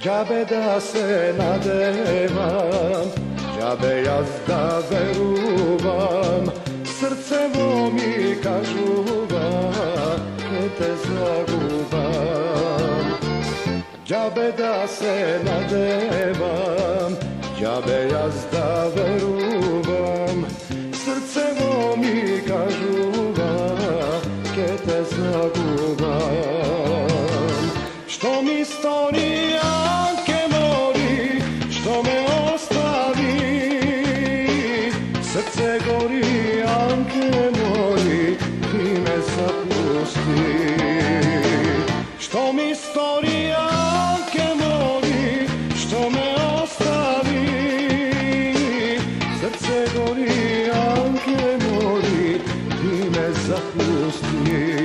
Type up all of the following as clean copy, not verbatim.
Džabe da se nadevam, džabe jaz da veruvam, srce mi kažuva, ke te zagubam. Džabe da se nadevam, džabe jaz da veruvam, srce mi kažuva, ke te zagubam. Što mi stori anke mori, što me ostavi, srce gori anke mori, ti me zapusti. Što mi stori anke mori, što me ostavi, srce gori anke mori, ti me zapusti.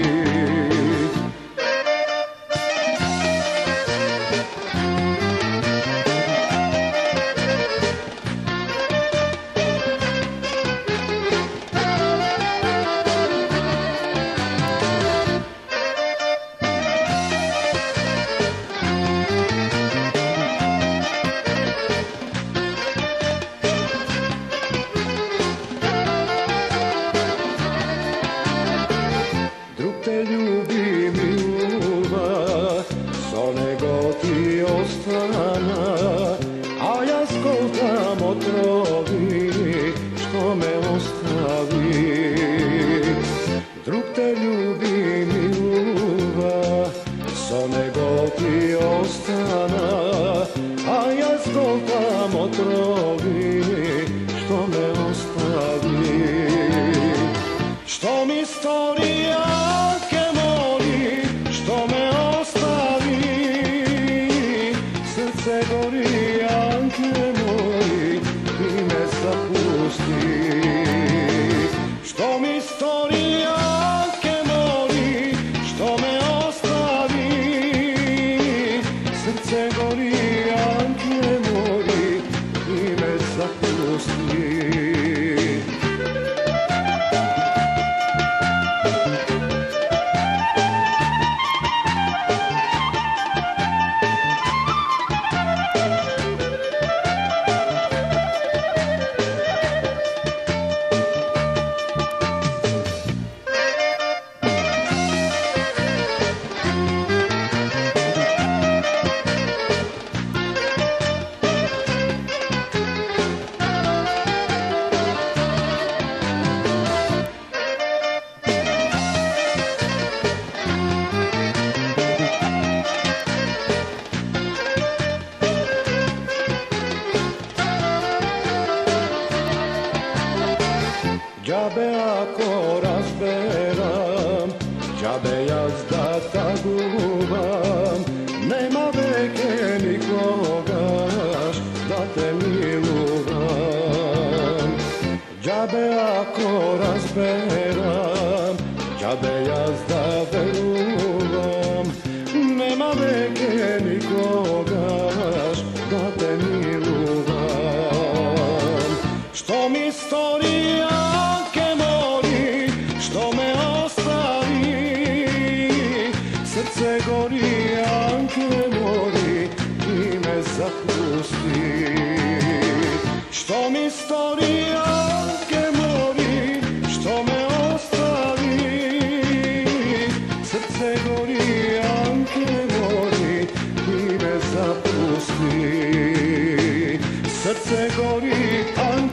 Te ljubim ljubav, so nego ti ostana, a ja skoltam otrovi, što me ostavi. Drug te ljubim ljubav, so nego ti ostana, a ja skoltam otrovi, što me ostavi. Što mi stori anke mori, što me ostavi, srce gori anke mori, ti me zapusti. Što mi stori anke mori, što me ostavi, srce gori anke mori, ti me zapusti. Džabe ako razberam, džabe jaz da tagubam, nema veke nikogaš da te milujem. Džabe ako razberam, džabe jaz da verujem, nema veke nikogaš da te milujem. Što mi stori anke mori, što me ostavi, srce gori anke mori, ti me zapusti. Što mi stori anke mori, što me ostavi, srce gori anke mori, ti me zapusti. Srce gori anke